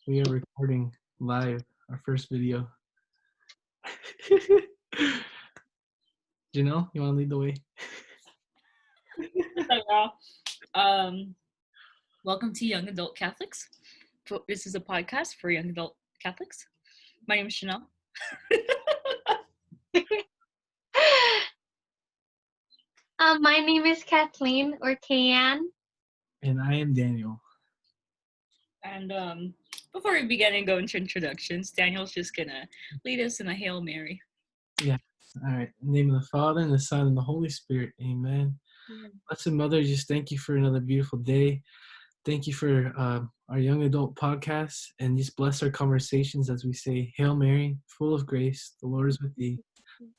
We are recording live our first video. Janelle, you want to lead the way? Hello. Um, Welcome to Young Adult Catholics. This is a podcast for young adult Catholics. My name is Chanel. My name is Kathleen or Kayan. And I am Daniel. And before we begin and go into introductions, Daniel's just gonna lead us in a Hail Mary. Yeah. All right. In the name of the Father, and the Son, and the Holy Spirit. Amen. Blessed Mother, just thank you for another beautiful day. Thank you for our young adult podcast, and just bless our conversations as we say, Hail Mary, full of grace, the Lord is with thee.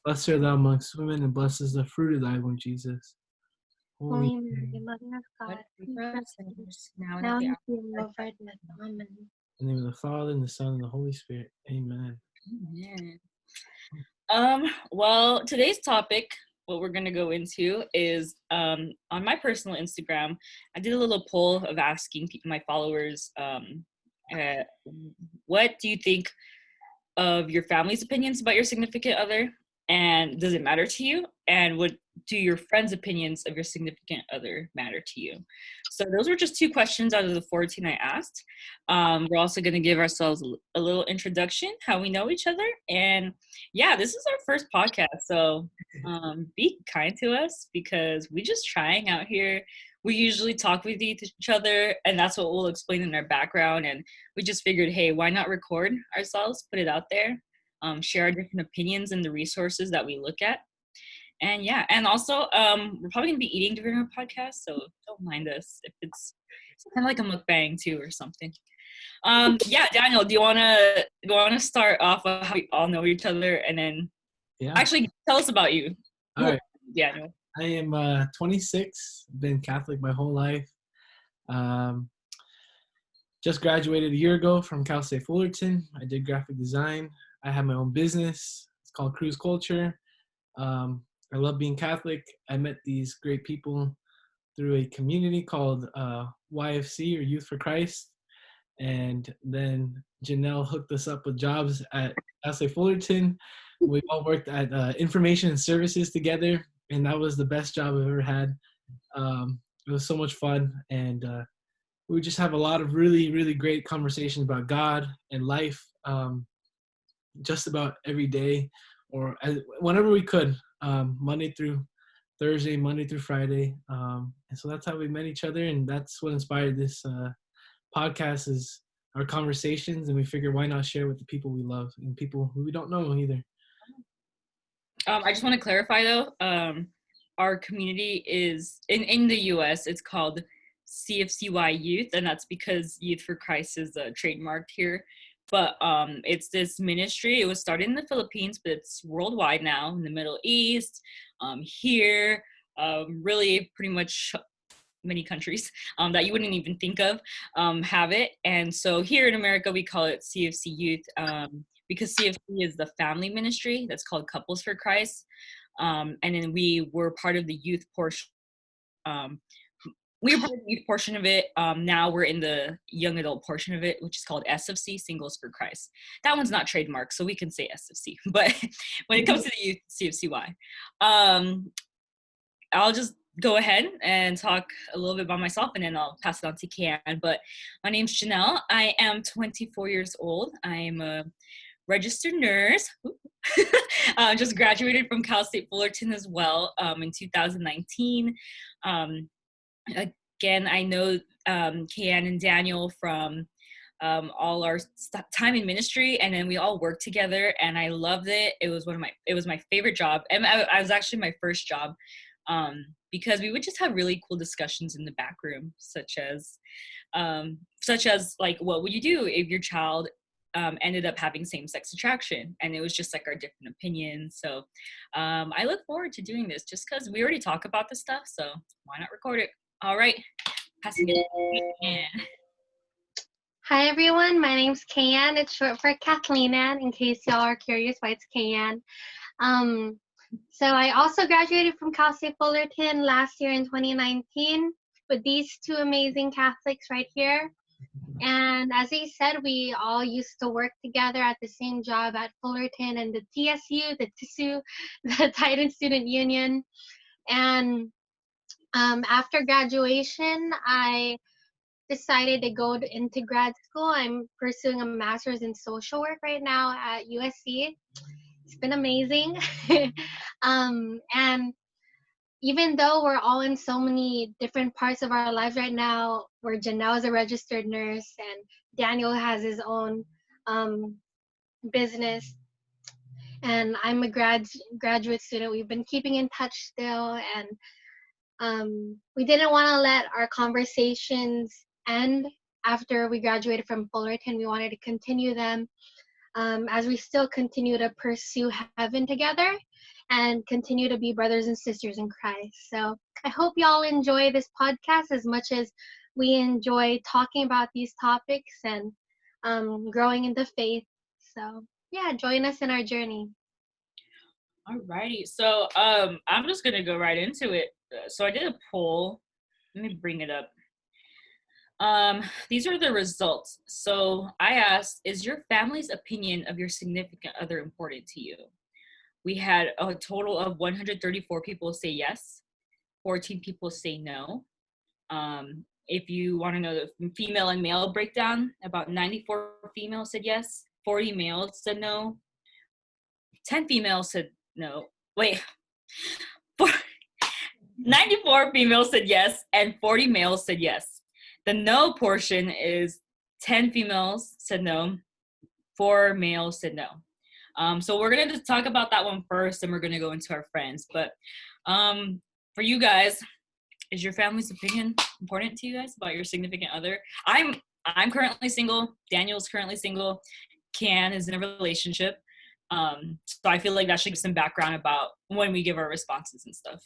Blessed art thou amongst women, and blessed is the fruit of thy womb, Jesus. Holy Mary, Mother of God, Pray for us sinners, now and now at the and hour at the hour of our death. Amen. In the name of the Father, and the Son, and the Holy Spirit. Amen. Amen. Well, today's topic, what we're gonna go into is on my personal Instagram, I did a little poll of asking my followers, what do you think of your family's opinions about your significant other, and does it matter to you, and what do your friends' opinions of your significant other matter to you? So those were just 2 questions out of the 14 I asked. We're also going to give ourselves a little introduction, how we know each other, and yeah, this is our first podcast, so be kind to us because we're just trying out here. We usually talk with each other, and that's what we'll explain in our background, and we just figured, hey, why not record ourselves, put it out there, share our different opinions and the resources that we look at. And yeah, and also we're probably gonna be eating during our podcast, so don't mind us if it's kind of like a mukbang too or something. Yeah, Daniel, do you wanna start off with how we all know each other, and then actually tell us about you? All right. Daniel. I am 26, been Catholic my whole life. Just graduated a year ago from Cal State Fullerton. I did graphic design. I have my own business. It's called Cruise Culture. I love being Catholic. I met these great people through a community called YFC, or Youth for Christ. And then Janelle hooked us up with jobs at Cal State Fullerton. We all worked at information and services together, and that was the best job I've ever had. It was so much fun, and we just have a lot of really, really great conversations about God and life, just about every day, or whenever we could, Monday through Thursday, Monday through Friday. And so that's how we met each other, and that's what inspired this podcast, is our conversations, and we figured why not share with the people we love and people who we don't know either. I just want to clarify though, our community is in the US, it's called CFCY Youth, and that's because Youth for Christ is trademarked here. But it's this ministry. It was started in the Philippines, but it's worldwide now, in the Middle East, here, really pretty much many countries that you wouldn't even think of have it. And so here in America, we call it CFC Youth because CFC is the family ministry that's called Couples for Christ. And then we were part of the youth portion. We were part of the youth portion of it. Now we're in the young adult portion of it, which is called SFC, Singles for Christ. That one's not trademarked, so we can say SFC. But when it comes to the youth, CFCY. I'll just go ahead and talk a little bit about myself, and then I'll pass it on to Kian. But my name's Janelle. I am 24 years old. I am a registered nurse. Just graduated from Cal State Fullerton as well in 2019. Again, I know Kian and Daniel from all our time in ministry, and then we all worked together, and I loved it. It was my favorite job, and I was actually my first job, because we would just have really cool discussions in the back room, such as like, what would you do if your child ended up having same-sex attraction? And it was just like our different opinions. So I look forward to doing this just because we already talk about this stuff, so why not record it? All right, passing it to Anne. Hi everyone, my name's Kayan. It's short for Kathleen Ann, in case y'all are curious why it's Kayan. So I also graduated from Cal State Fullerton last year in 2019 with these 2 amazing Catholics right here. And as he said, we all used to work together at the same job at Fullerton and the TSU, the TSU, the Titan Student Union. And after graduation, I decided to go into grad school. I'm pursuing a master's in social work right now at USC. It's been amazing. And even though we're all in so many different parts of our lives right now, where Janelle is a registered nurse and Daniel has his own um, business, and I'm a graduate student, we've been keeping in touch still, and we didn't want to let our conversations end after we graduated from Fullerton. We wanted to continue them as we still continue to pursue heaven together and continue to be brothers and sisters in Christ. So I hope y'all enjoy this podcast as much as we enjoy talking about these topics and growing in the faith. So yeah, join us in our journey. Alrighty, so I'm just gonna go right into it. So I did a poll. Let me bring it up. These are the results. So I asked, is your family's opinion of your significant other important to you? We had a total of 134 people say yes, 14 people say no. If you want to know the female and male breakdown, about 94 females said yes, 40 males said no, 10 females said no. Wait, 94 females said yes, and 40 males said yes. The no portion is 10 females said no, 4 males said no. So we're going to talk about that one first, and we're going to go into our friends. But for you guys, is your family's opinion important to you guys about your significant other? I'm currently single. Daniel's currently single. Can is in a relationship. So I feel like that should give some background about when we give our responses and stuff.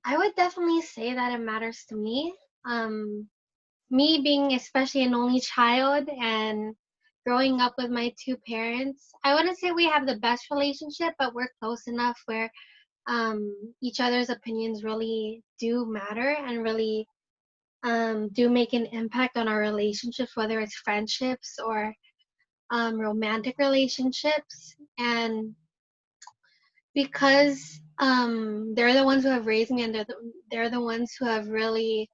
I would definitely say that it matters to me. Me being especially an only child and growing up with my two parents, I wouldn't say we have the best relationship, but we're close enough where each other's opinions really do matter and really do make an impact on our relationships, whether it's friendships or romantic relationships. And because they're the ones who have raised me and they're the ones who have really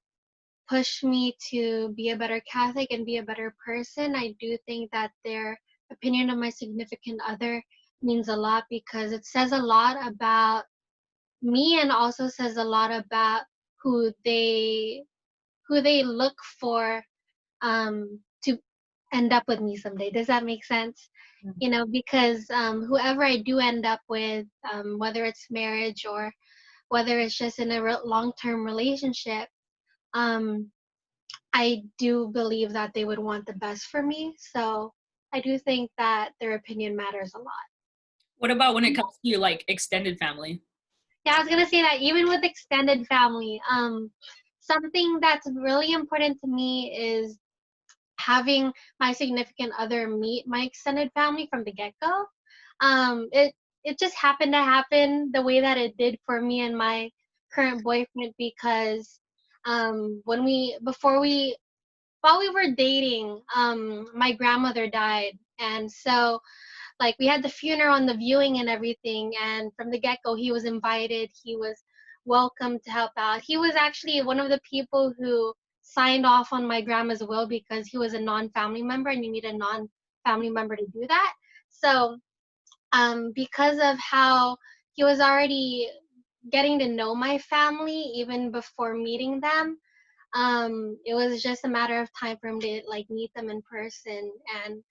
pushed me to be a better Catholic and be a better person, I do think that their opinion of my significant other means a lot, because it says a lot about me and also says a lot about who they look for to end up with me someday. Does that make sense? You know, because whoever I do end up with, whether it's marriage or whether it's just in a long-term relationship, I do believe that they would want the best for me. So I do think that their opinion matters a lot. What about when it comes to your like extended family? Yeah, I was gonna say that even with extended family, something that's really important to me is having my significant other meet my extended family from the get-go. It just happened to happen the way that it did for me and my current boyfriend, because when while we were dating, my grandmother died, and so like we had the funeral and the viewing and everything, and from the get-go he was invited, he was welcome to help out. He was actually one of the people who signed off on my grandma's will, because he was a non-family member and you need a non-family member to do that. So because of how he was already getting to know my family even before meeting them, it was just a matter of time for him to like meet them in person. And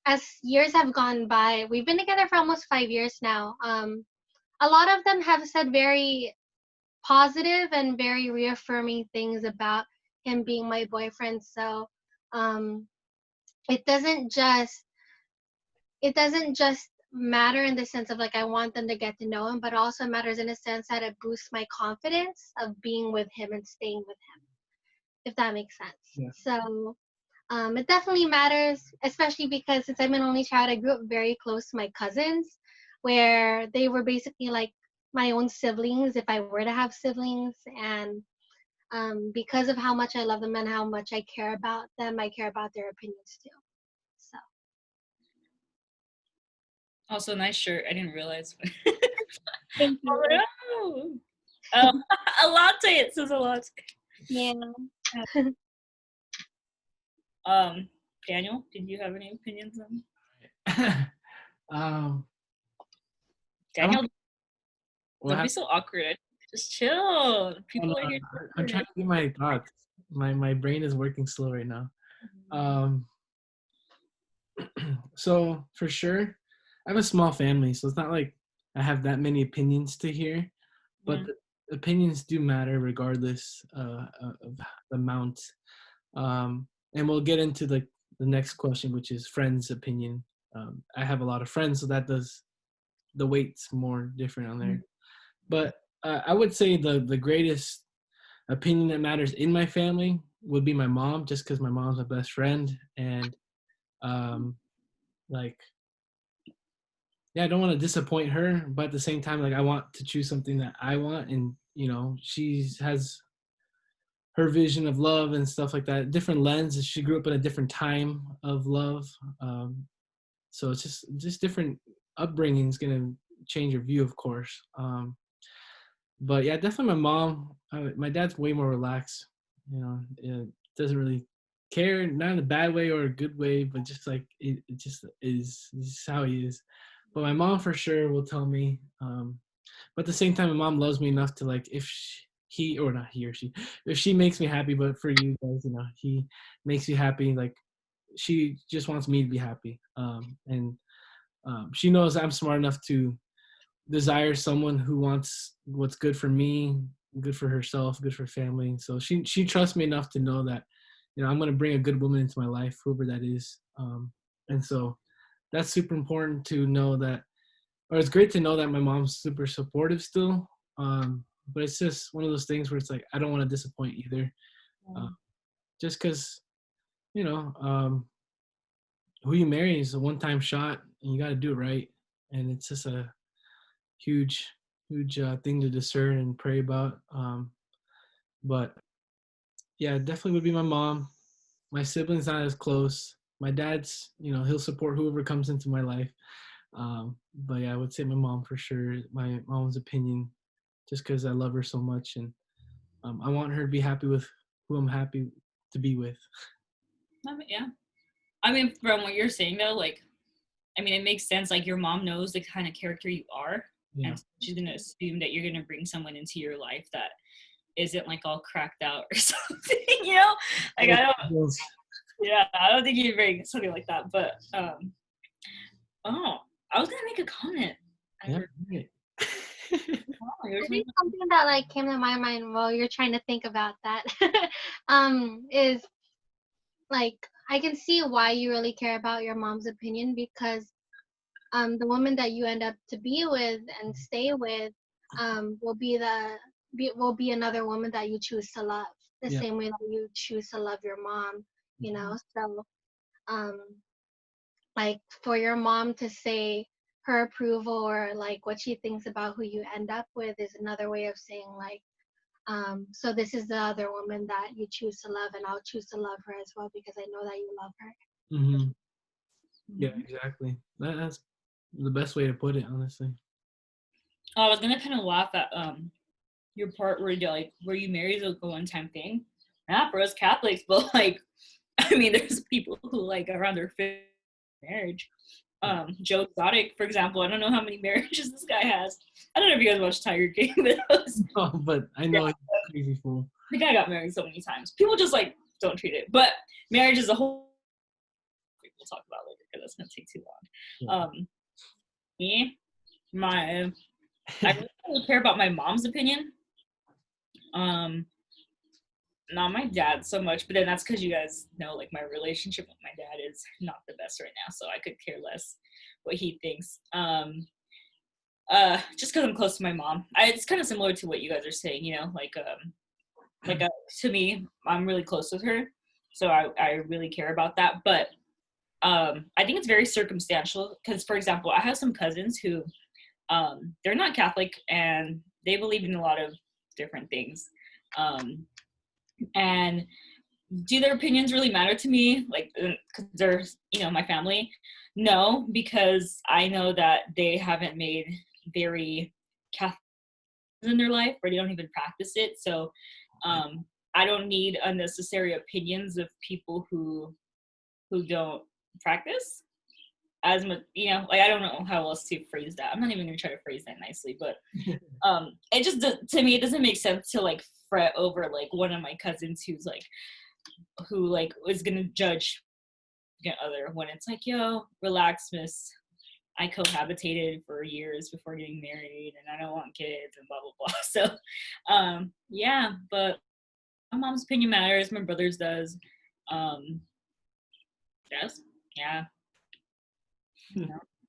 as years have gone by, we've been together for almost 5 years now. A lot of them have said very positive and very reaffirming things about him being my boyfriend. So um, it doesn't just matter in the sense of like I want them to get to know him, but also matters in a sense that it boosts my confidence of being with him and staying with him, if that makes sense. Yeah. So it definitely matters, especially because since I'm an only child, I grew up very close to my cousins, where they were basically like my own siblings if I were to have siblings. And because of how much I love them and how much I care about them, I care about their opinions too. So Also, nice shirt. I didn't realize. thank you. Oh, oh, a latte. It says a latte. Yeah. Daniel, did you have any opinions on? um, I Daniel, what don't be happened? so awkward. Just chill. People are here. I'm trying to get my thoughts. My brain is working slow right now. Um, so for sure, I have a small family, so it's not like I have that many opinions to hear, but Mhm. the opinions do matter regardless of the amount. And we'll get into the next question, which is friends' opinion. I have a lot of friends, so that does the weight's more different on there. But I would say the greatest opinion that matters in my family would be my mom, just because my mom's my best friend, and um, like yeah, I don't want to disappoint her, but at the same time, like I want to choose something that I want, and she has her vision of love and stuff like that, different lens. She grew up in a different time of love, so it's just different upbringing is gonna change your view, of course. But yeah, definitely my mom. My dad's way more relaxed. Doesn't really care, not in a bad way or a good way, but just like it just is. This is how he is. But my mom for sure will tell me. But at the same time, my mom loves me enough to like if he or not he or she, if she makes me happy. But for you guys, he makes you happy. Like she just wants me to be happy. And she knows I'm smart enough to desire someone who wants what's good for me, good for herself, good for family. So she trusts me enough to know that, I'm gonna bring a good woman into my life, whoever that is. And so that's super important to know that, or it's great to know that my mom's super supportive still. But it's just one of those things where it's like I don't want to disappoint either. Uh, just because you know who you marry is a one-time shot, and you got to do it right. And it's just a huge, huge thing to discern and pray about. But yeah, it definitely would be my mom. My siblings not as close. My dad's, he'll support whoever comes into my life. But yeah, I would say my mom for sure. My mom's opinion, just because I love her so much, and I want her to be happy with who I'm happy to be with. Yeah. I mean, from what you're saying though, like, I mean, it makes sense. Like, your mom knows the kind of character you are, Yeah. and so she's gonna assume that you're gonna bring someone into your life that isn't like all cracked out or something. Like I don't think you'd bring something like that. But oh, I was gonna make a comment. Yeah. Oh, I think something that like came to my mind while you're trying to think about that is like I can see why you really care about your mom's opinion because the woman that you end up to be with and stay with will be another woman that you choose to love the Yeah. same way that you choose to love your mom, so um like for your mom to say her approval or like what she thinks about who you end up with is another way of saying like so this is the other woman that you choose to love and I'll choose to love her as well because I know that you love her. Mm-hmm. Yeah, exactly. That's the best way to put it, honestly. I was gonna kind of laugh at your part where you marry is like a one-time thing. Not for us Catholics, but like I mean, there's people who like around their fifth marriage. Joe Exotic, for example, I don't know how many marriages this guy has. I don't know if you guys watch Tiger King, But I know he's a crazy fool. the guy got married so many times. People just like don't treat it. But marriage is a whole we'll talk about later because that's gonna take too long. Me, I really don't care about my mom's opinion. Not my dad so much, but then that's because you guys know like my relationship with my dad is not the best right now, so I could care less what he thinks. Just because I'm close to my mom, it's kind of similar to what you guys are saying, to me, I'm really close with her, so I really care about that. But I think it's very circumstantial because, for example, I have some cousins who they're not Catholic and they believe in a lot of different things. And do their opinions really matter to me? Like, because they're, my family? No, because I know that they haven't made very Catholic in their life, or they don't even practice it. So I don't need unnecessary opinions of people who don't practice as much, like, I don't know how else to phrase that. I'm not even gonna try to phrase that nicely, but it just, to me, it doesn't make sense to like fret over like one of my cousins who is gonna judge other when it's like, yo, relax, miss. I cohabitated for years before getting married, and I don't want kids, and blah blah blah. So, yeah, but my mom's opinion matters. My brother's does. Yes, yeah.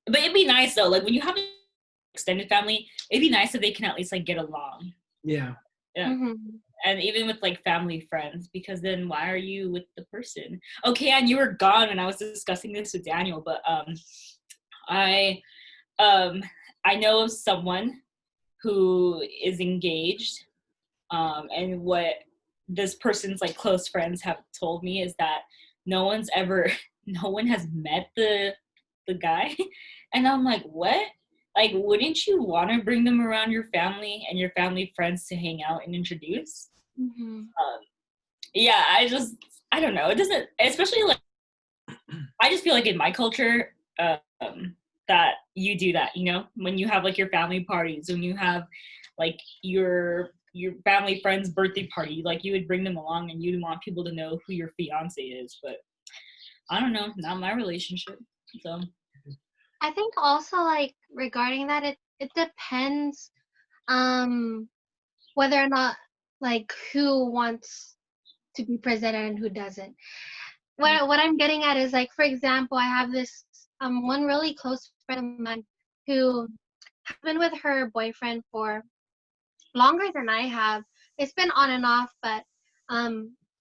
But it'd be nice though, like when you have an extended family, it'd be nice if they can at least like get along. Yeah. Yeah. Mm-hmm. And even with like family friends, because then why are you with the person? Okay, and you were gone when I was discussing this with Daniel, but I know of someone who is engaged, and what this person's like close friends have told me is that no one has met the guy. And I'm like, what? Like, wouldn't you want to bring them around your family and your family friends to hang out and introduce? Mm-hmm. Yeah, I don't know. It doesn't, especially like, I just feel like in my culture, that you do that, when you have like your family parties, when you have like your family friend's birthday party, like you would bring them along and you'd want people to know who your fiance is. But I don't know, not my relationship. So I think also like regarding that, it depends whether or not like who wants to be presented and who doesn't. What I'm getting at is like, for example, I have this one really close friend of mine who has been with her boyfriend for longer than I have. It's been on and off, but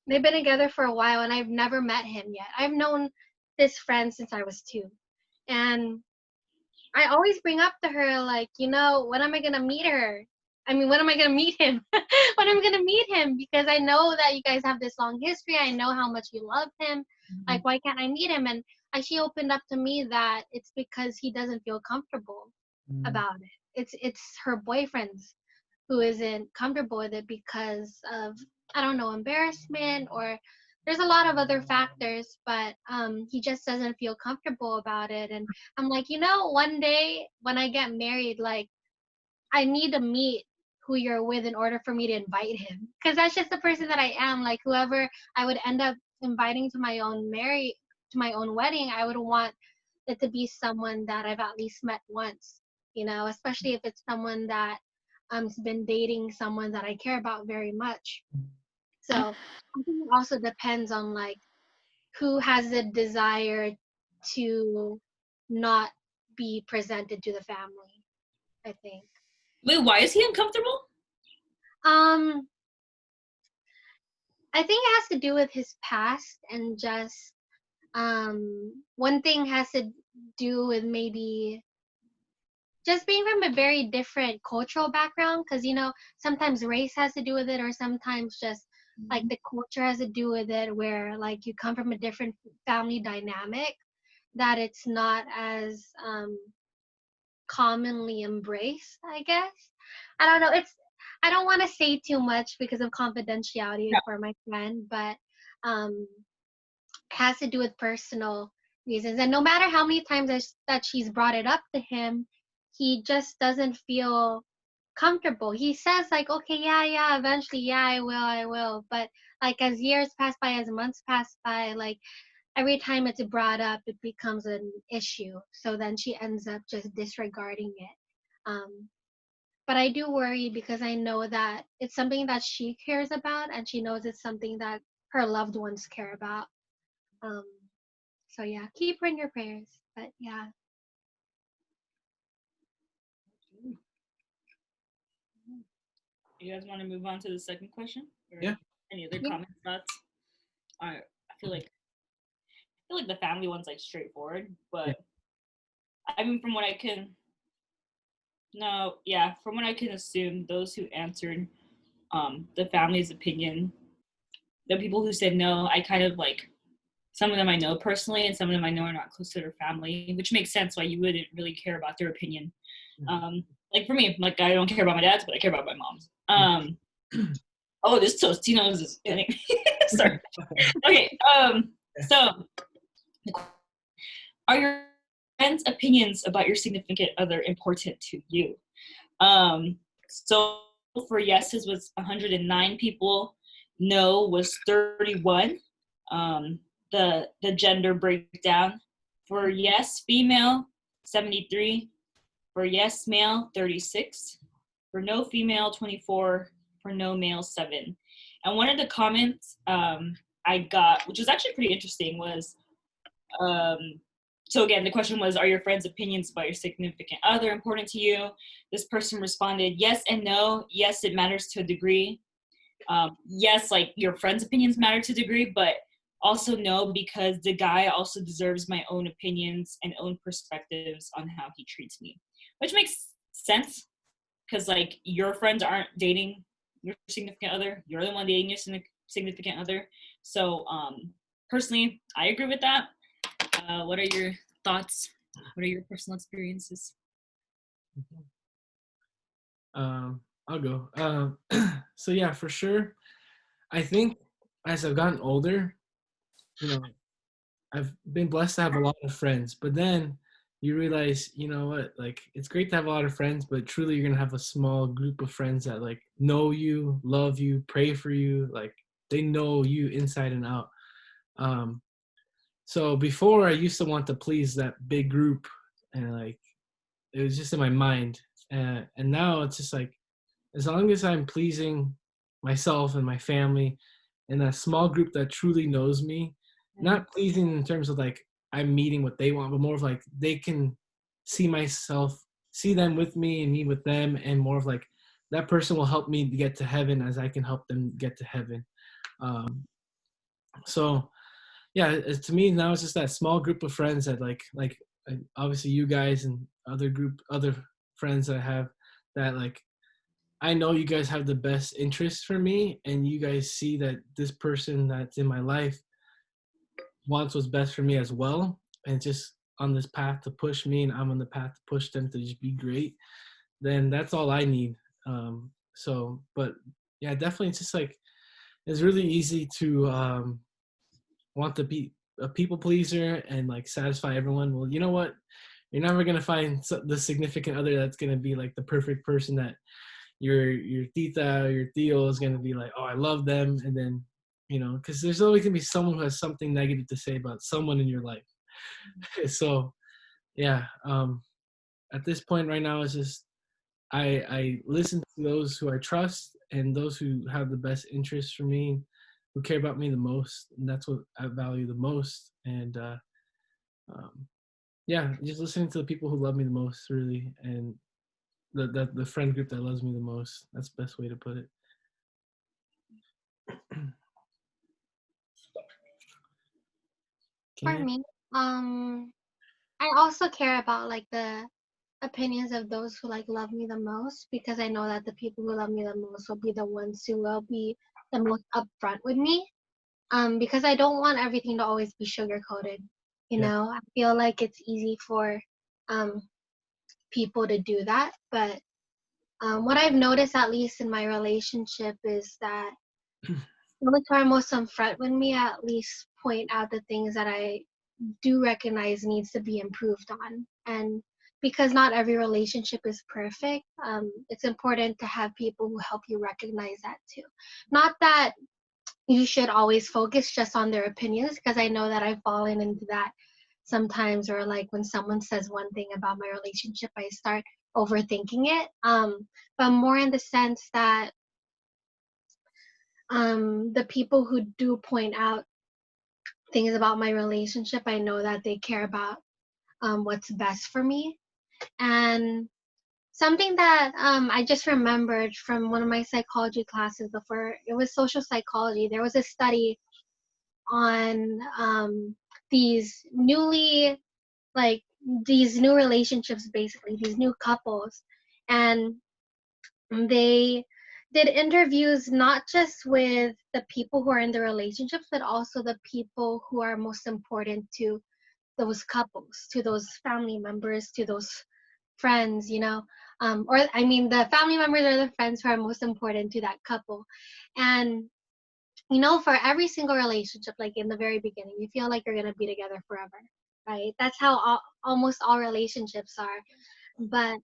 they've been together for a while, and I've never met him yet. I've known this friend since I was 2, and I always bring up to her like, when am I gonna meet her? I mean, when am I gonna meet him? When am I gonna meet him? Because I know that you guys have this long history. I know how much you love him. Mm-hmm. Like, why can't I meet him? And she opened up to me that it's because he doesn't feel comfortable about it. It's her boyfriend's who isn't comfortable with it because of, I don't know, embarrassment, or there's a lot of other factors, but he just doesn't feel comfortable about it. And I'm like, one day when I get married, like, I need to meet who you're with in order for me to invite him, because that's just the person that I am. Like, whoever I would end up inviting to my own wedding, I would want it to be someone that I've at least met once, especially if it's someone that has been dating someone that I care about very much. So I think it also depends on like who has the desire to not be presented to the family, I think. Wait, why is he uncomfortable? I think it has to do with his past, and just one thing has to do with maybe just being from a very different cultural background, because sometimes race has to do with it, or sometimes just like the culture has to do with it, where like you come from a different family dynamic that it's not as commonly embraced, I guess. I don't know, I don't want to say too much because of confidentiality for my friend, but it has to do with personal reasons. And no matter how many times that she's brought it up to him, he just doesn't feel comfortable. He says like, okay, yeah, eventually, yeah, I will. But like as years pass by, as months pass by, like every time it's brought up, it becomes an issue. So then she ends up just disregarding it. But I do worry because I know that it's something that she cares about, and she knows it's something that her loved ones care about. So yeah, keep her in your prayers. But yeah. You guys want to move on to the second question? Or yeah. Any other comments, thoughts? All right. I feel like the family one's like straightforward, but I mean, from what I can assume, those who answered the family's opinion the people who said no, I kind of like, some of them I know personally, and some of them I know are not close to their family, which makes sense why you wouldn't really care about their opinion. Like for me, like I don't care about my dad's, but I care about my mom's. Oh, this Tostino's is getting. Sorry. Okay. So, are your friends' opinions about your significant other important to you? So for yeses was 109 people, no was 31. The gender breakdown for yes female 73, for yes male 36, for no female 24, for no male 7. And one of the comments I got, which was actually pretty interesting, was so again, the question was, are your friends' opinions about your significant other important to you? This person responded, yes and no. Yes, it matters to a degree. Yes, like your friends' opinions matter to a degree, but also no, because the guy also deserves my own opinions and own perspectives on how he treats me, which makes sense because like your friends aren't dating your significant other. You're the one dating your significant other. So personally, I agree with that. What are your thoughts? What are your personal experiences? I'll go. So yeah, for sure. I think as I've gotten older, you know, I've been blessed to have a lot of friends, but then you realize, you know what, like it's great to have a lot of friends, but truly you're gonna have a small group of friends that like know you, love you, pray for you, like they know you inside and out. So before I used to want to please that big group, and like it was just in my mind, and now it's just like as long as I'm pleasing myself and my family and a small group that truly knows me, not pleasing in terms of like I'm meeting what they want, but more of like they can see myself, see them with me and me with them, and more of like that person will help me to get to heaven as I can help them get to heaven. So yeah, to me now it's just that small group of friends that like obviously you guys and other friends that I have that like I know you guys have the best interests for me, and you guys see that this person that's in my life wants what's best for me as well, and just on this path to push me, and I'm on the path to push them to just be great. Then that's all I need. But yeah, definitely, it's just like it's really easy to want to be a people pleaser and like satisfy everyone. Well, you know what? You're never gonna find the significant other that's gonna be like the perfect person that your tita or your tío is gonna be like, oh, I love them, and then because there's always gonna be someone who has something negative to say about someone in your life. So yeah, at this point right now, it's just I listen to those who I trust and those who have the best interests for me, who care about me the most, and that's what I value the most. And yeah, just listening to the people who love me the most, really, and the friend group that loves me the most. That's the best way to put it. For me, I also care about like the opinions of those who like love me the most, because I know that the people who love me the most will be the ones who will be the most upfront with me. Because I don't want everything to always be sugar coated. Yeah. I feel like it's easy for um people to do that, but what I've noticed, at least in my relationship, is that those who are most upfront with me at least point out the things that I do recognize needs to be improved on. And because not every relationship is perfect, it's important to have people who help you recognize that too. Not that you should always focus just on their opinions, because I know that I've fallen into that sometimes, or like when someone says one thing about my relationship, I start overthinking it. But more in the sense that the people who do point out things about my relationship, I know that they care about what's best for me. And something that I just remembered from one of my psychology classes before, it was social psychology. There was a study on these newly, like these new relationships, basically, these new couples. And they did interviews not just with the people who are in the relationships, but also the people who are most important to those couples, to those family members, to those friends, or I mean, the family members or the friends who are most important to that couple. And for every single relationship, like in the very beginning, you feel like you're gonna be together forever, right? That's how almost all relationships are. But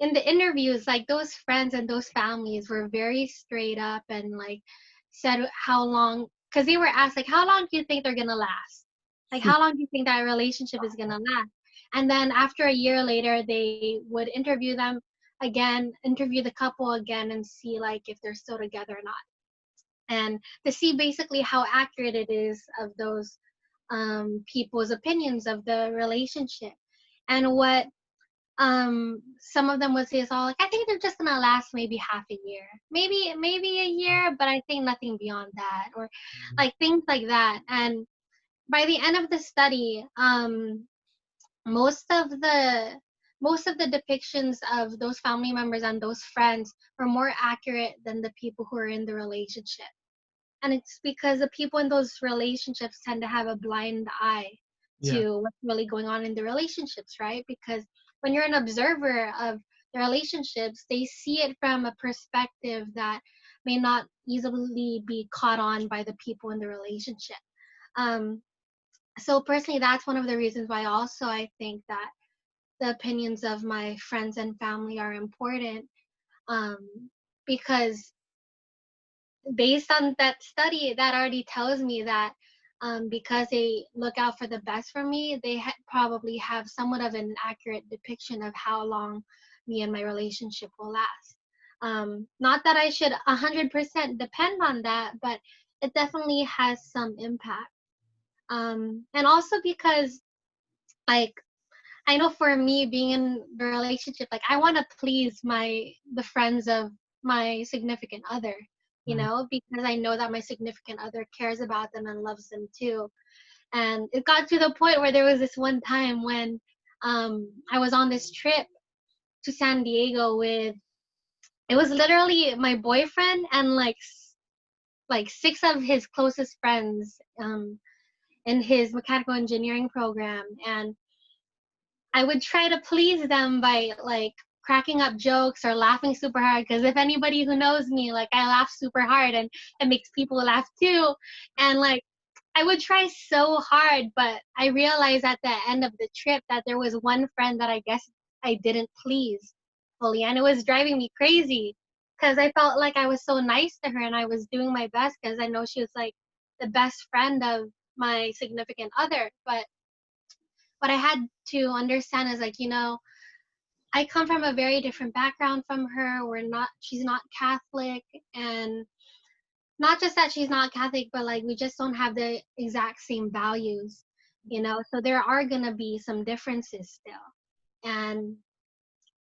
in the interviews, like those friends and those families were very straight up and like said how long, because they were asked like, how long do you think they're gonna last? Like, how long do you think that relationship is gonna last? And then after a year later, they would interview them again, interview the couple again, and see like if they're still together or not, and to see basically how accurate it is of those people's opinions of the relationship. And what some of them would say is all like, I think they're just gonna last maybe half a year, maybe a year, but I think nothing beyond that, or like things like that. And by the end of the study, most of the most of the depictions of those family members and those friends were more accurate than the people who are in the relationship. And it's because the people in those relationships tend to have a blind eye Yeah. to what's really going on in the relationships, right? Because when you're an observer of the relationships, they see it from a perspective that may not easily be caught on by the people in the relationship. Um, so personally, that's one of the reasons why also I think that the opinions of my friends and family are important, um, because based on that study, that already tells me that because they look out for the best for me, they probably have somewhat of an accurate depiction of how long me and my relationship will last. Not that I should 100% depend on that, but it definitely has some impact. And also because, like, I know for me being in the relationship, like I want to please the friends of my significant other, Mm. because I know that my significant other cares about them and loves them too. And it got to the point where there was this one time when I was on this trip to San Diego with, it was literally my boyfriend and like six of his closest friends in his mechanical engineering program. And I would try to please them by like cracking up jokes or laughing super hard, because if anybody who knows me, like I laugh super hard and it makes people laugh too. And like I would try so hard, but I realized at the end of the trip that there was one friend that I guess I didn't please fully, and it was driving me crazy because I felt like I was so nice to her and I was doing my best because I know she was like the best friend of my significant other. But what I had to understand is like, I come from a very different background from her. She's not Catholic, and not just that she's not Catholic, but like we just don't have the exact same values, so there are gonna be some differences still. And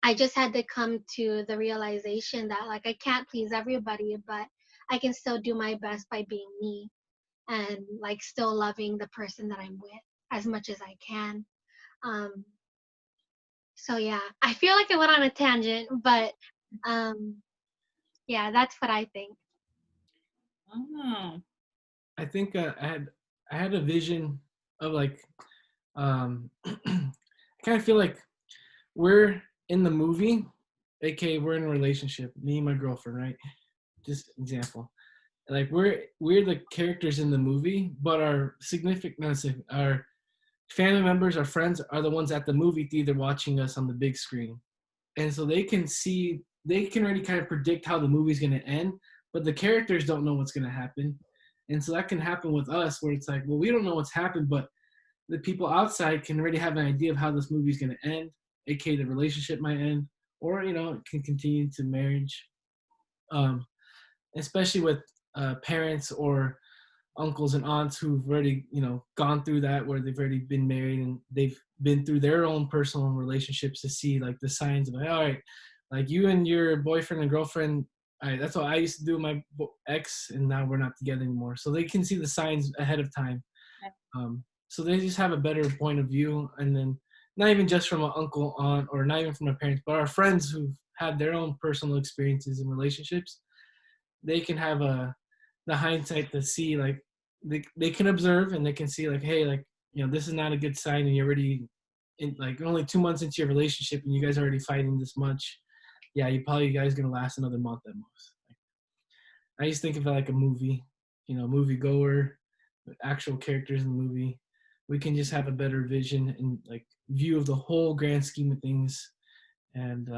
I just had to come to the realization that like I can't please everybody, but I can still do my best by being me and like still loving the person that I'm with as much as I can. Um, So yeah, I feel like I went on a tangent, but um yeah, that's what I think. Oh. I think I had a vision of like I kind of feel like we're in the movie, aka we're in a relationship, me and my girlfriend, right? Just example. Like we're the characters in the movie, but our significant no, our family members, our friends are the ones at the movie theater watching us on the big screen. And so they can already kind of predict how the movie's gonna end, but the characters don't know what's gonna happen. And so that can happen with us where it's like, well, we don't know what's happened, but the people outside can already have an idea of how this movie's gonna end, aka the relationship might end, or it can continue to marriage. Um, Especially with parents or uncles and aunts who've already gone through that, where they've already been married and they've been through their own personal relationships, to see like the signs of like, all right, like you and your boyfriend and girlfriend, all right, that's what I used to do with my ex, and now we're not together anymore, so they can see the signs ahead of time. So they just have a better point of view. And then not even just from an uncle, aunt, or not even from our parents, but our friends who've have their own personal experiences in relationships, they can have the hindsight to see, like, they can observe and they can see, like, hey, like, this is not a good sign, and you're already in, like, only 2 months into your relationship and you guys are already fighting this much. Yeah, you guys gonna last another month at most. Like, I just think of it like a movie, movie goer, actual characters in the movie. We can just have a better vision and, like, view of the whole grand scheme of things. And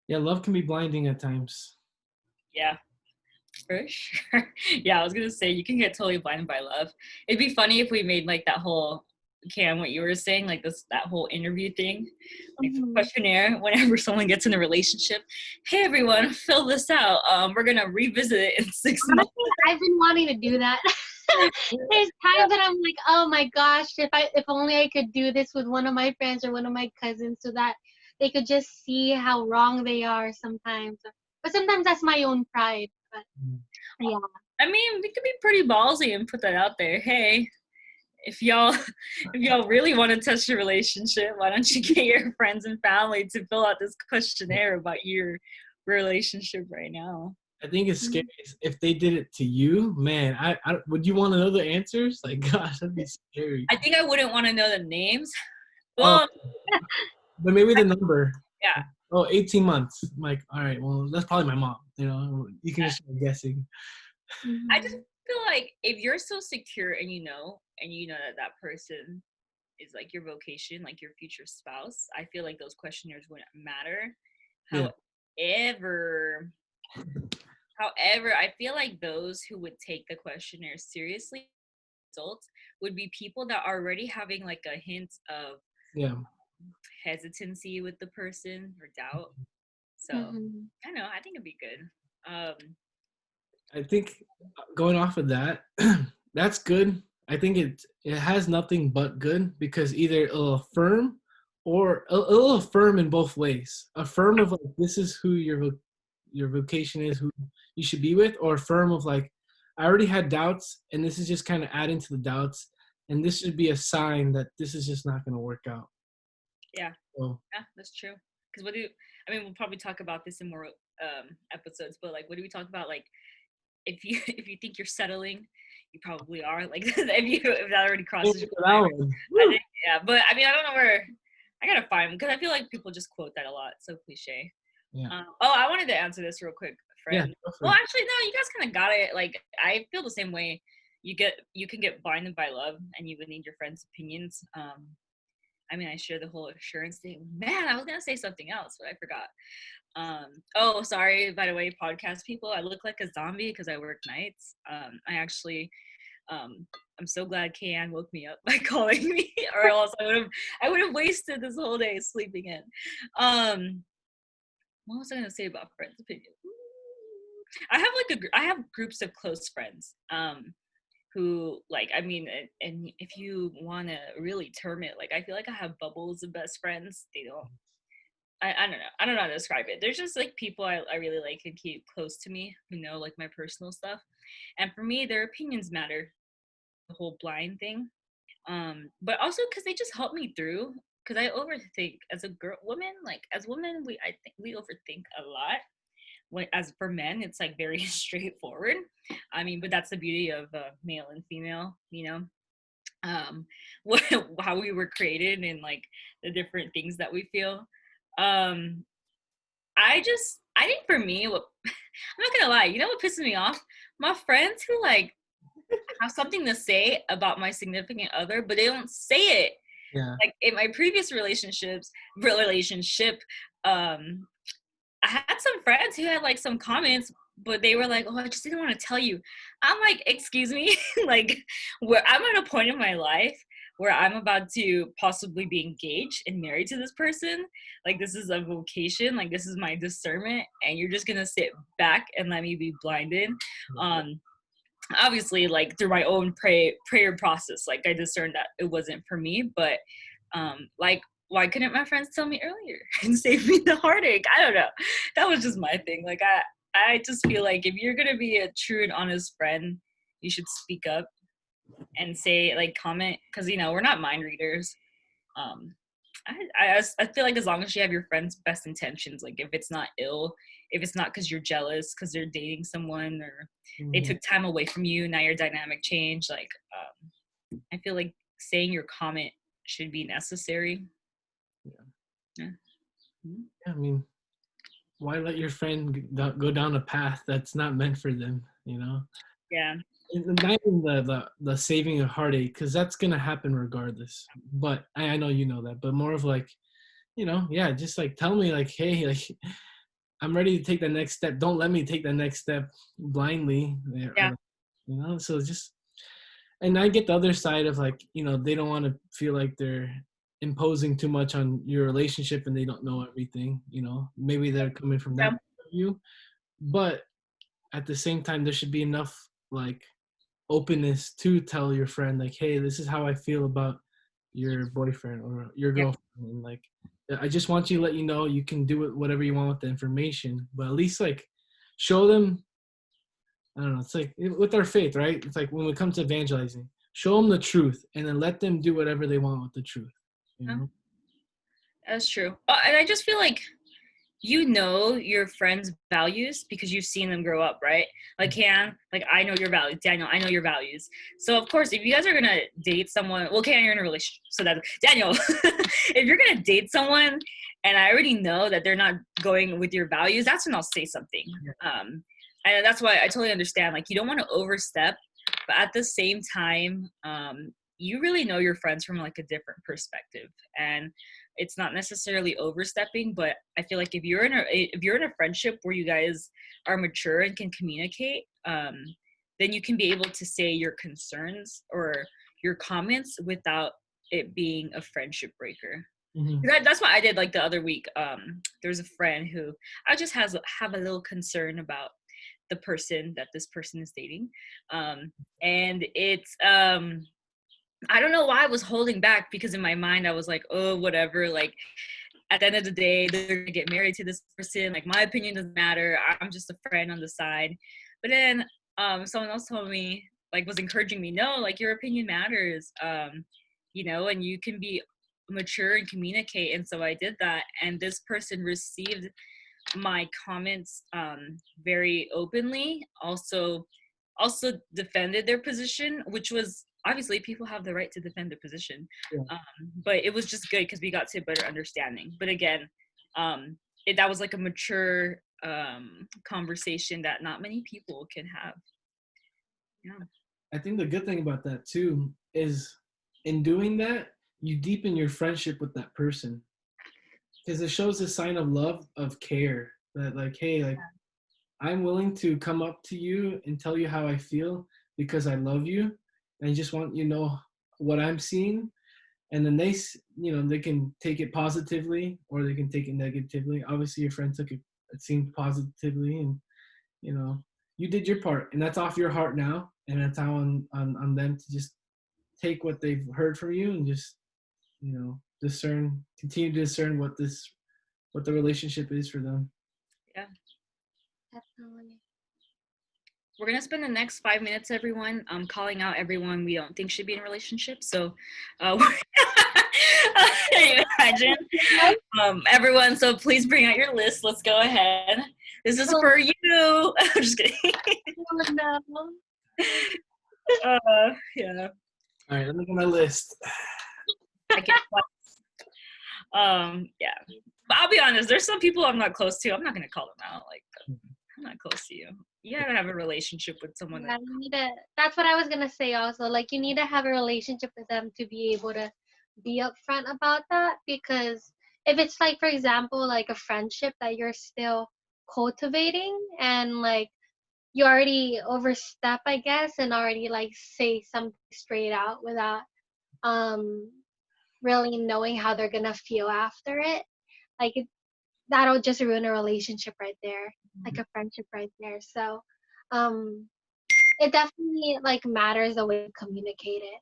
yeah, love can be blinding at times. Yeah, for sure. Yeah, I was gonna say you can get totally blinded by love. It'd be funny if we made like that whole Cam, what you were saying, like that whole interview thing, like the Mhm. questionnaire whenever someone gets in a relationship. Hey everyone, fill this out. We're gonna revisit it in 6 months. Honestly, I've been wanting to do that. There's times that I'm like, oh my gosh, if only I could do this with one of my friends or one of my cousins, so that they could just see how wrong they are sometimes. But sometimes that's my own pride. But yeah. I mean, we could be pretty ballsy and put that out there. Hey, if y'all really want to test your relationship, why don't you get your friends and family to fill out this questionnaire about your relationship right now? I think it's scary if they did it to you, man. I would you want to know the answers? Like, gosh, that'd be scary. I think I wouldn't want to know the names. Oh, Well, but maybe the number. yeah. Oh, 18 months. I'm like, all right, well, that's probably my mom. You can just start guessing. I just feel like if you're so secure and you know that person is like your vocation, like your future spouse, I feel like those questionnaires wouldn't matter. Yeah. However, I feel like those who would take the questionnaire seriously, results, would be people that are already having like a hint of Yeah. hesitancy with the person or doubt. So I don't know, I think it'd be good. I think going off of that, that's good. I think it has nothing but good, because either it'll affirm or it'll affirm in both ways. Affirm of, like, this is who your vocation is, who you should be with, or affirm of, like, I already had doubts and this is just kind of adding to the doubts, and this should be a sign that this is just not going to work out. Yeah. So, Yeah, that's true. Because we'll probably talk about this in more episodes, but like, what do we talk about? Like, if you think you're settling, you probably are. Like, if that already crosses your mind. I think, yeah, but I mean, I don't know where. I gotta find, because I feel like people just quote that a lot. So cliche. yeah. I wanted to answer this real quick, friend. Yeah, Well, actually, no, you guys kind of got it. Like, I feel the same way. You can get blinded by love, and you would need your friends' opinions. I mean, I share the whole assurance thing. Man, I was gonna say something else, but I forgot. Oh, sorry, by the way, podcast people, I look like a zombie because I work nights. I actually, I'm so glad Kayan woke me up by calling me, or else I would have wasted this whole day sleeping in. What was I gonna say about friends' opinions? I have groups of close friends. Who, like, I mean, and if you want to really term it, like, I feel like I have bubbles of best friends. They don't, I don't know. I don't know how to describe it. They're just like people I really like and keep close to me, who know like my personal stuff. And for me, their opinions matter, the whole blind thing. But also because they just help me through. Because I overthink as a woman, like as women, I think we overthink a lot. When, as for men, it's like very straightforward. I mean, but that's the beauty of male and female, how we were created and like the different things that we feel. I think for me, I'm not gonna lie, you know what pisses me off? My friends who like have something to say about my significant other, but they don't say it. Yeah. Like in my previous relationship, I had some friends who had like some comments, but they were like, "Oh, I just didn't want to tell you." I'm like, "Excuse me," like, where I'm at a point in my life where I'm about to possibly be engaged and married to this person. Like, this is a vocation. Like, this is my discernment, and you're just gonna sit back and let me be blinded. Obviously, like through my own prayer process, like I discerned that it wasn't for me, but like, why couldn't my friends tell me earlier and save me the heartache? I don't know. That was just my thing. Like, I just feel like if you're gonna be a true and honest friend, you should speak up and say, like, comment, because we're not mind readers. I feel like as long as you have your friend's best intentions, like if it's not ill, if it's not because you're jealous because they're dating someone or they Mhm. took time away from you, now your dynamic changed, like I feel like saying your comment should be necessary. Yeah. Yeah. Mhm. I mean, why let your friend go down a path that's not meant for them? You know, Yeah. and not even the saving of heartache, because that's gonna happen regardless. But I know you know that. But more of like, yeah, just like tell me like, hey, like I'm ready to take the next step. Don't let me take the next step blindly. Yeah. So just, and I get the other side of like, they don't want to feel like they're imposing too much on your relationship and they don't know everything, maybe they're coming from that Yeah. point of view. But at the same time, there should be enough like openness to tell your friend like, hey, this is how I feel about your boyfriend or your Yeah. girlfriend. And like, I just want you to let you know you can do it whatever you want with the information, but at least like show them. I don't know. It's like with our faith, right? It's like when it comes to evangelizing, show them the truth and then let them do whatever they want with the truth. You Yeah. know? That's true. And I just feel like you know your friends' values because you've seen them grow up, right? Like Can, like I know your values. Daniel, I know your values. So of course, if you guys are gonna date someone, well, Can, you're in a relationship, so that Daniel, if you're gonna date someone, and I already know that they're not going with your values, that's when I'll say something. And that's why I totally understand. Like you don't want to overstep, but at the same time, you really know your friends from like a different perspective, and it's not necessarily overstepping, but I feel like if you're in a friendship where you guys are mature and can communicate, then you can be able to say your concerns or your comments without it being a friendship breaker. Mm-hmm. That's what I did like the other week. There's a friend who I just have a little concern about the person that this person is dating, and it's I don't know why I was holding back because in my mind I was like, oh, whatever. Like at the end of the day, they're gonna get married to this person. Like my opinion doesn't matter. I'm just a friend on the side. But then someone else told me, like, was encouraging me, no, like your opinion matters. And you can be mature and communicate. And so I did that. And this person received my comments very openly. Also defended their position, which was obviously people have the right to defend their position. Yeah. But it was just good because we got to a better understanding. But again, that was like a mature conversation that not many people can have. Yeah. I think the good thing about that too is in doing that, you deepen your friendship with that person because it shows a sign of love, of care that like, hey, like I'm willing to come up to you and tell you how I feel because I love you. And I just want you to know what I'm seeing. And then they can take it positively or they can take it negatively. Obviously, your friend took it seemed positively, and you know, you did your part, and that's off your heart now. And that's how on them to just take what they've heard from you and just continue to discern what the relationship is for them. Yeah. Definitely. We're gonna spend the next 5 minutes, everyone, calling out everyone we don't think should be in a relationship. So, can you imagine, everyone? So please bring out your list. Let's go ahead. This is for you. I'm just kidding. Oh, no. Yeah. All right, look at my list. I can't. Yeah. But I'll be honest. There's some people I'm not close to. I'm not gonna call them out. Like, I'm not close to you. You gotta have a relationship with someone. Yeah, that's what I was gonna say also. Like you need to have a relationship with them to be able to be upfront about that, because if it's like, for example, like a friendship that you're still cultivating and like you already overstep, I guess, and already like say something straight out without um really knowing how they're gonna feel after it, like that'll just ruin a relationship right there, like a friendship right there. So um it definitely like matters the way you communicate it.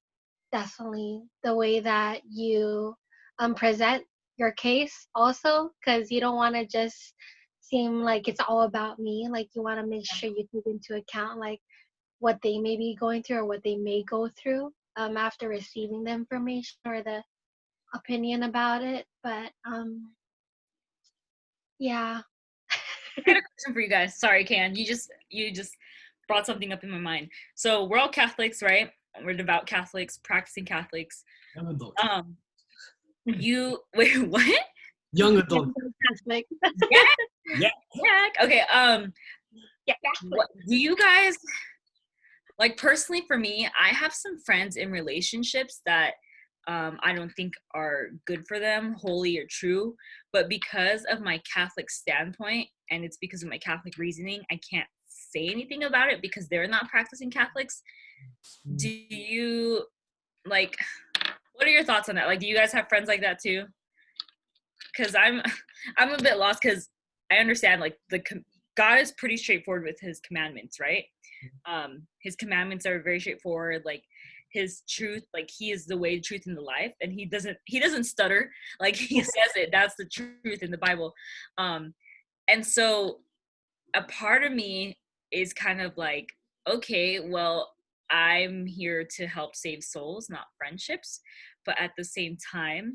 Definitely the way that you present your case also, because you don't want to just seem like it's all about me. Like you want to make sure you take into account like what they may be going through or what they may go through after receiving the information or the opinion about it, but yeah. I had a question for you guys. Sorry, Can. You just brought something up in my mind. So we're all Catholics, right? We're devout Catholics, practicing Catholics. Young adult. You wait, what? Young adult. Catholic. Yeah, Yeah. yeah. Okay. Yeah, Catholic. What do you guys like personally? For me, I have some friends in relationships that I don't think are good for them, holy or true. But because of my Catholic standpoint, and it's because of my Catholic reasoning, I can't say anything about it because they're not practicing Catholics. Do you like? What are your thoughts on that? Like, do you guys have friends like that too? Because I'm a bit lost because I understand like God is pretty straightforward with his commandments, right? His commandments are very straightforward. Like his truth, like he is the way, the truth, and the life, and he doesn't stutter. Like he says it. That's the truth in the Bible. And so a part of me is kind of like, okay, well, I'm here to help save souls, not friendships. But at the same time,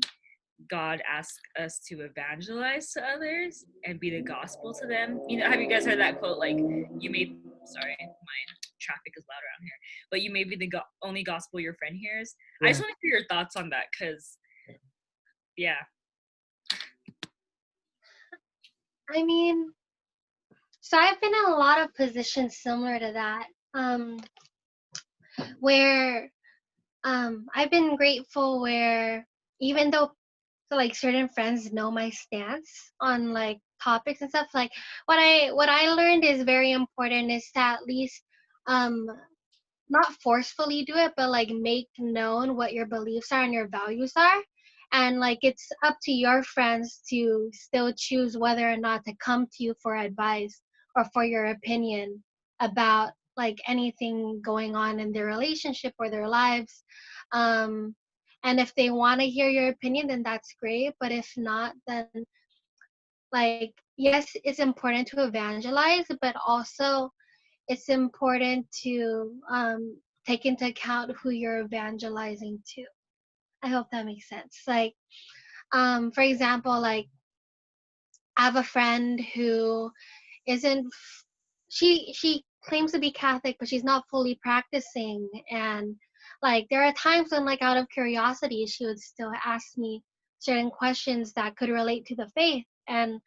God asks us to evangelize to others and be the gospel to them. You know, have you guys heard that quote? Like, you may, sorry, my traffic is loud around here, but you may be the only gospel your friend hears. I just want to hear your thoughts on that because, yeah. I mean, so I've been in a lot of positions similar to that, where I've been grateful where even though like certain friends know my stance on like topics and stuff, like what I learned is very important is to at least um not forcefully do it, but like make known what your beliefs are and your values are. And like it's up to your friends to still choose whether or not to come to you for advice or for your opinion about like anything going on in their relationship or their lives. Um, and if they want to hear your opinion, then that's great. But if not, then like, yes, it's important to evangelize, but also it's important to take into account who you're evangelizing to. I hope that makes sense. Like, for example, like I have a friend who isn't. She claims to be Catholic, but she's not fully practicing. And like, there are times when, like, out of curiosity, she would still ask me certain questions that could relate to the faith. And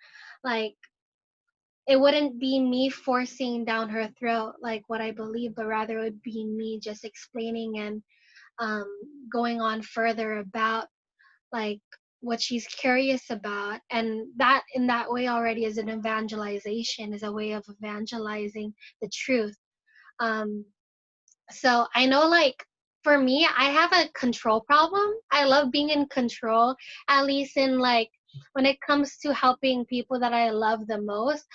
like, it wouldn't be me forcing down her throat like what I believe, but rather it would be me just explaining and um, going on further about like what she's curious about, and that in that way already is an evangelization, is a way of evangelizing the truth. Um, so I know, like, for me, I have a control problem. I love being in control, at least in like when it comes to helping people that I love the most.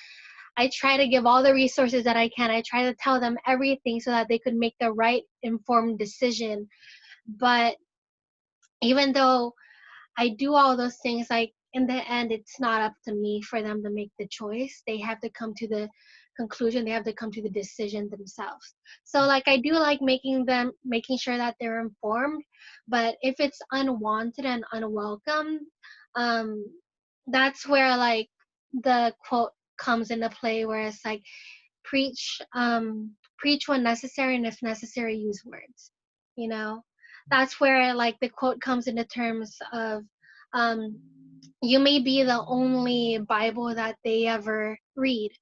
I try to give all the resources that I can. I try to tell them everything so that they could make the right informed decision. But even though I do all those things, like in the end, it's not up to me for them to make the choice. They have to come to the conclusion. They have to come to the decision themselves. So like I do like making sure that they're informed. But if it's unwanted and unwelcome, um, that's where like the quote comes into play, where it's like preach when necessary, and if necessary, use words. You know, that's where like the quote comes into terms of um, you may be the only Bible that they ever read.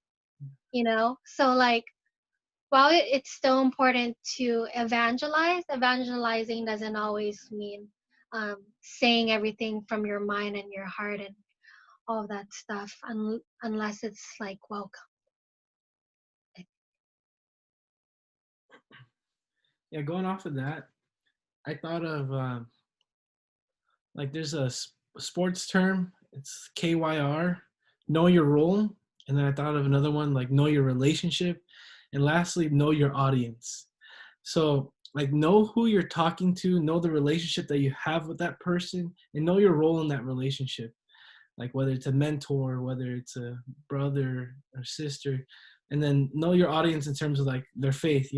You know, so like while it's still important to evangelize, evangelizing doesn't always mean saying everything from your mind and your heart and all that stuff, unless it's like welcome. Yeah, going off of that, I thought of like there's a sports term. It's KYR, know your role, and then I thought of another one like know your relationship, and lastly, know your audience. So like know who you're talking to, know the relationship that you have with that person, and know your role in that relationship. Like whether it's a mentor, whether it's a brother or sister, and then know your audience in terms of like their faith.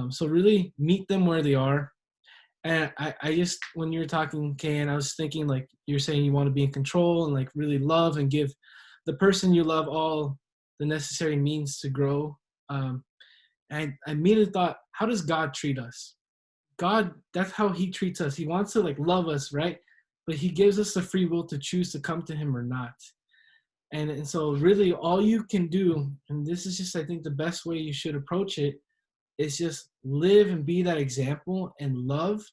So really meet them where they are, And I just, when you were talking, Kay, I was thinking, like, you're saying you want to be in control and like really love and give the person you love all the necessary means to grow. And I immediately thought, how does God treat us? God, that's how he treats us. He wants to like love us, right? But he gives us the free will to choose to come to him or not. And so really all you can do, and this is just, I think, the best way you should approach it, is just live and be that example and love,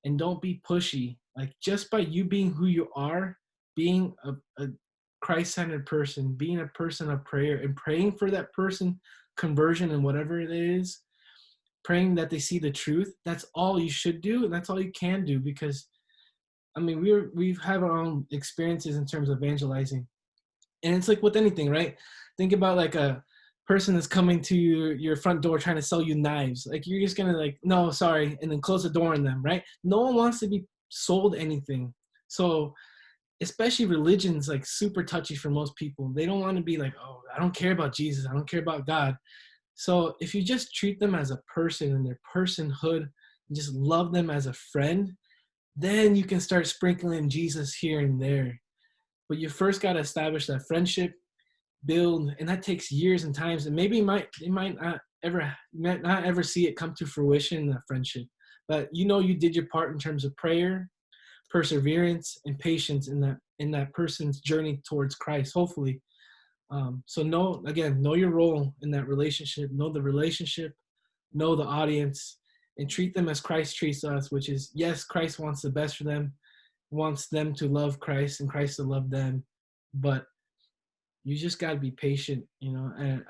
and don't be pushy. Like, just by you being who you are, being a Christ-centered person, being a person of prayer and praying for that person conversion and whatever it is, praying that they see the truth, that's all you should do, and that's all you can do. Because I mean, we've had our own experiences in terms of evangelizing, and it's like with anything, right? Think about like a person that's coming to your front door trying to sell you knives. Like, you're just gonna like, no, sorry, and then close the door on them, right? No one wants to be sold anything. So especially religion's like super touchy for most people. They don't want to be like, oh, I don't care about Jesus, I don't care about God. So if you just treat them as a person and their personhood, and just love them as a friend, then you can start sprinkling Jesus here and there. But you first got to establish that friendship, build, and that takes years and times. And maybe you might not ever see it come to fruition in that friendship. But you know you did your part in terms of prayer, perseverance, and patience in that person's journey towards Christ, hopefully. So know your role in that relationship, know the relationship, know the audience, and treat them as Christ treats us, which is, yes, Christ wants the best for them, wants them to love Christ and Christ to love them. But you just got to be patient, and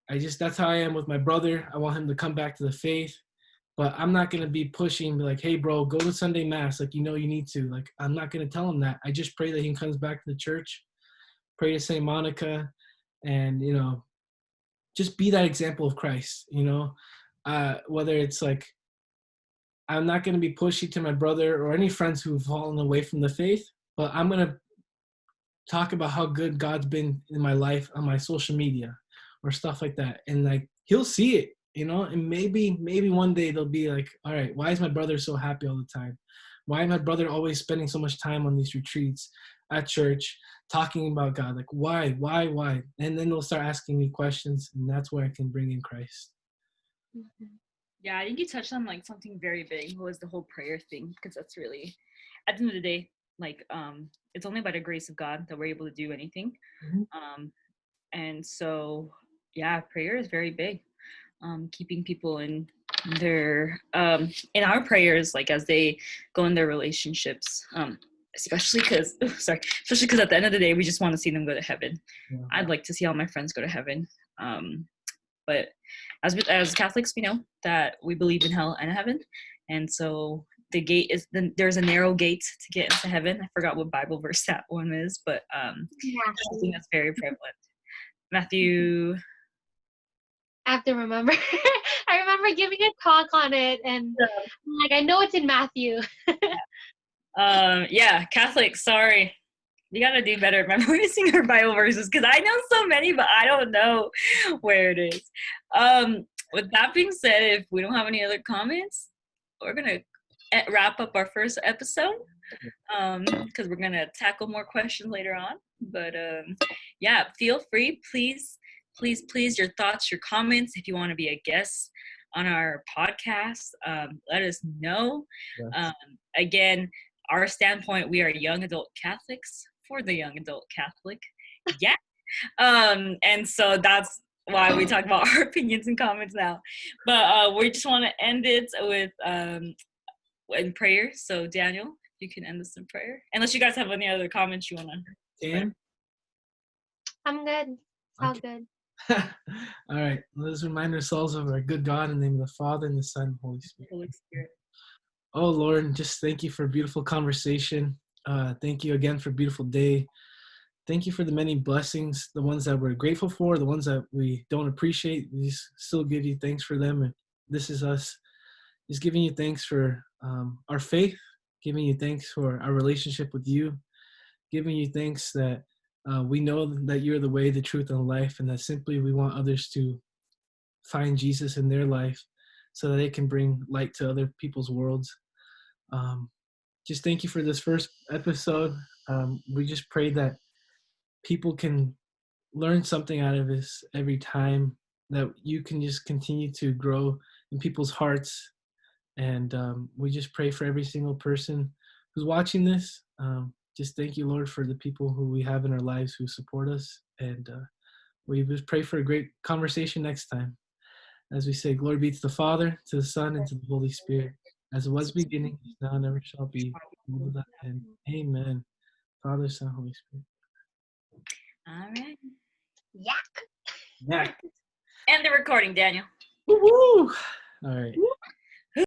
I just, that's how I am with my brother. I want him to come back to the faith, but I'm not going to be pushing, like, hey, bro, go to Sunday Mass. Like, you need to. Like, I'm not going to tell him that. I just pray that he comes back to the church, pray to St. Monica, and, just be that example of Christ, whether it's like, I'm not going to be pushy to my brother or any friends who've fallen away from the faith, but I'm going to talk about how good God's been in my life on my social media or stuff like that. And like, he'll see it, and maybe one day they'll be like, all right, why is my brother so happy all the time? Why is my brother always spending so much time on these retreats at church talking about God? Like, why? And then they'll start asking me questions, and that's where I can bring in Christ. Mhm. Yeah, I think you touched on like something very big, was the whole prayer thing, because that's really, at the end of the day, like it's only by the grace of God that we're able to do anything. Mm-hmm. And so yeah, prayer is very big. Keeping people in their in our prayers, like as they go in their relationships, especially because at the end of the day we just want to see them go to heaven. Yeah. I'd like to see all my friends go to heaven. But as Catholics, we know that we believe in hell and heaven, and so there's a narrow gate to get into heaven. I forgot what Bible verse that one is, but I think that's very prevalent. Matthew. I have to remember. I remember giving a talk on it, and I'm like, I know it's in Matthew. Yeah, Catholics, sorry. You gotta do better at memorizing our Bible verses, because I know so many, but I don't know where it is. With that being said, if we don't have any other comments, we're gonna wrap up our first episode, because we're gonna tackle more questions later on. But yeah, feel free, please, your thoughts, your comments. If you want to be a guest on our podcast, let us know. Yes. Again, our standpoint, we are young adult Catholics for the young adult Catholic. Yeah. And so that's why we talk about our opinions and comments now. But we just want to end it with in prayer. So Daniel, you can end this in prayer. Unless you guys have any other comments you want to. Dan? I'm good. It's all good. All right. Let's remind ourselves of our good God in the name of the Father and the Son and Holy Spirit. Holy Spirit. Oh, Lord, just thank you for a beautiful conversation. Thank you again for a beautiful day. Thank you for the many blessings, the ones that we're grateful for, the ones that we don't appreciate. We still give you thanks for them. And this is us just giving you thanks for our faith, giving you thanks for our relationship with you, giving you thanks that we know that you're the way, the truth, and the life, and that simply we want others to find Jesus in their life so that they can bring light to other people's worlds. Just thank you for this first episode. We just pray that people can learn something out of this every time, that you can just continue to grow in people's hearts. And we just pray for every single person who's watching this. Just thank you, Lord, for the people who we have in our lives who support us. And we just pray for a great conversation next time. As we say, glory be to the Father, to the Son, and to the Holy Spirit, as it was beginning, is now, and ever shall be, world without end. Amen. Father, Son, Holy Spirit. All right. YAC. Yeah. End the recording, Daniel. Woo-hoo! All right.